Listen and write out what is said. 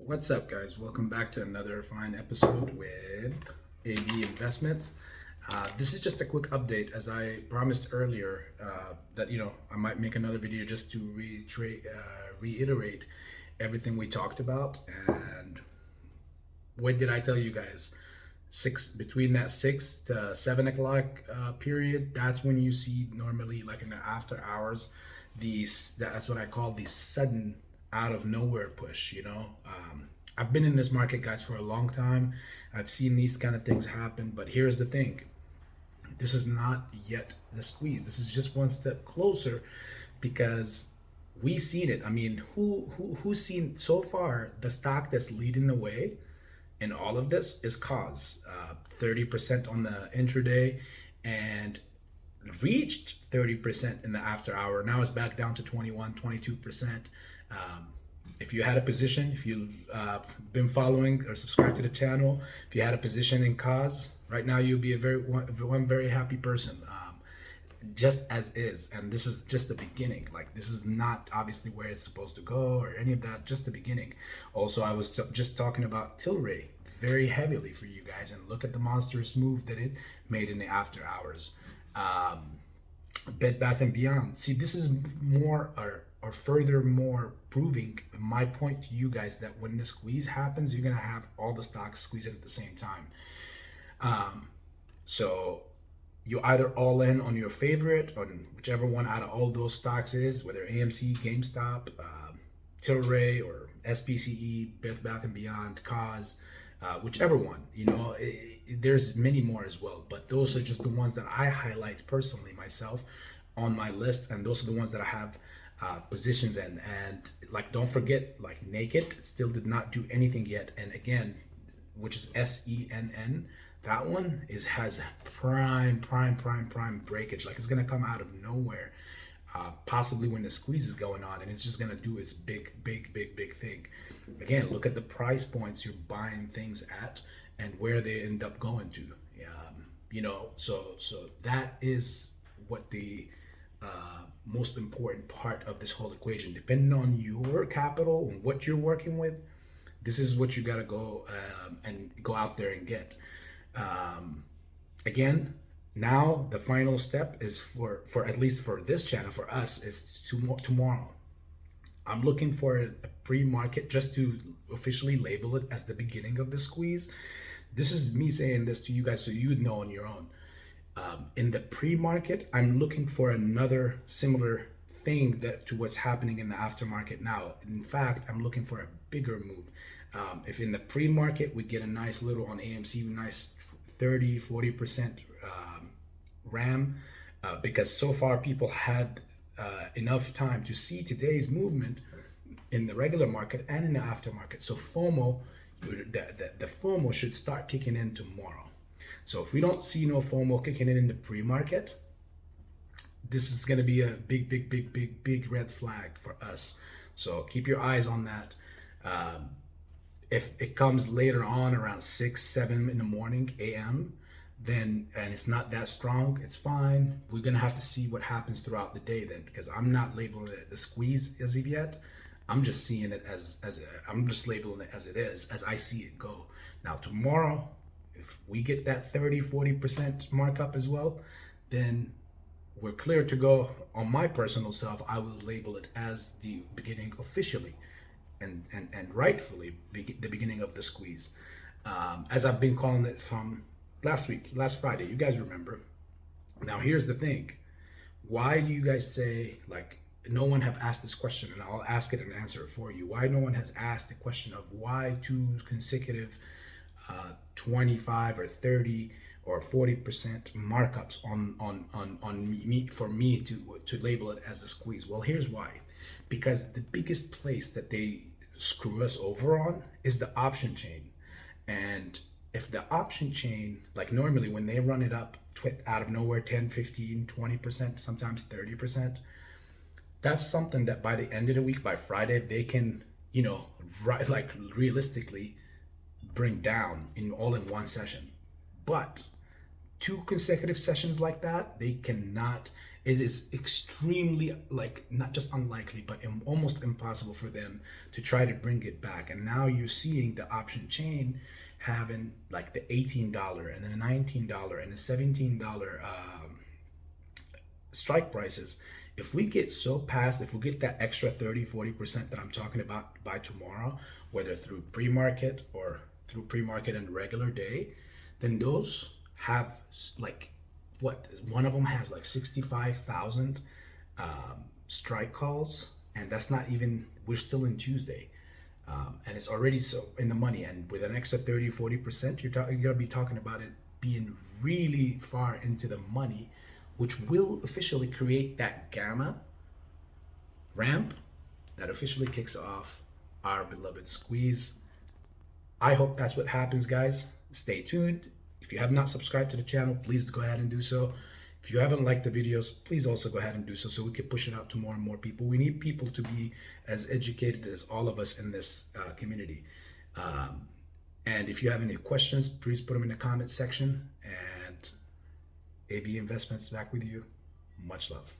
What's up, guys? Welcome back to another fine episode with AB Investments. This is just a quick update, as I promised earlier that I might make another video just to reiterate everything we talked about. And what did I tell you guys? Between that 6 to 7 o'clock period, that's when you see normally, like in the after hours, that's what I call the sudden out of nowhere push. I've been in this market, guys, for a long time. I've seen these kind of things happen, but here's the thing: this is not yet the squeeze. This is just one step closer, because we've seen it. I mean, who's seen so far? The stock that's leading the way in all of this is koss, 30% on the intraday, and reached 30% in the after hour. Now it's back down to 22%. If you had a position, if you've been following or subscribed to the channel, if you had a position in koss right now, you'll be one very happy person, just as is. And this is just the beginning. Like, this is not obviously where it's supposed to go or any of that, just the beginning. Also, I was just talking about tlry very heavily for you guys, and look at the monstrous move that it made in the after hours. Bed Bath and Beyond. See, this is more or furthermore proving my point to you guys that when the squeeze happens, you're gonna have all the stocks squeezing at the same time. So you either all in on your favorite, on whichever one out of all those stocks is, whether AMC, GameStop, tlry, or spce, Bed Bath and Beyond, koss, whichever one. There's many more as well, but those are just the ones that I highlight personally myself on my list, and those are the ones that I have positions in. And like, don't forget, like, naked still did not do anything yet, and again, which is senn, that one has prime breakage. Like, it's gonna come out of nowhere, possibly when the squeeze is going on, and it's just gonna do its big thing. Again, look at the price points you're buying things at and where they end up going to. So that is what the most important part of this whole equation. Depending on your capital and what you're working with, this is what you got to go and go out there and get. Again, now the final step is for at least for this channel, for us, is tomorrow. I'm looking for a pre-market, just to officially label it as the beginning of the squeeze. This is me saying this to you guys so you'd know on your own. In the pre-market, I'm looking for another similar thing to what's happening in the aftermarket now. In fact, I'm looking for a bigger move. If in the pre-market we get a nice little on AMC, nice 30-40% RAM, because so far people had enough time to see today's movement in the regular market and in the aftermarket. So FOMO, the FOMO should start kicking in tomorrow. So if we don't see no FOMO kicking in the pre-market, this is going to be a big red flag for us. So keep your eyes on that. If it comes later on around 6-7 in the morning AM, then, and it's not that strong, it's fine. We're gonna have to see what happens throughout the day then, because I'm not labeling it the squeeze as of yet. I'm just seeing it I'm just labeling it as it is, as I see it go. Now tomorrow, if we get that 30-40% markup as well, then we're clear to go. On my personal self, I will label it as the beginning officially and rightfully the beginning of the squeeze, as I've been calling it from last Friday. You guys remember. Now here's the thing: why do you guys say, like, no one have asked this question, and I'll ask it and answer it for you. Why no one has asked the question of why 2 consecutive 25 or 30 or 40% markups on me, for me to label it as a squeeze? Well, here's why. Because the biggest place that they screw us over on is the option chain. And if the option chain, like normally when they run it up out of nowhere, 10, 15, 20%, sometimes 30%, that's something that by the end of the week, by Friday, they can, like, realistically bring down all in one session. But 2 consecutive sessions like that, they cannot, it is extremely, like, not just unlikely, but almost impossible for them to try to bring it back. And now you're seeing the option chain having like the $18 and then the $19 and the $17 strike prices. If we get so past, if we get that extra 30-40% that I'm talking about by tomorrow, whether through pre-market or through pre-market and regular day, then those have like, what, one of them has like 65,000 strike calls, and that's not even, we're still in Tuesday, and it's already so in the money. And with an extra 30-40%, you're gonna be talking about it being really far into the money, which will officially create that gamma ramp that officially kicks off our beloved squeeze. I hope that's what happens, guys. Stay tuned. If you have not subscribed to the channel, please go ahead and do so. If you haven't liked the videos, please also go ahead and do so we can push it out to more and more people. We need people to be as educated as all of us in this community. And if you have any questions, please put them in the comment section. And AB Investments back with you. Much love.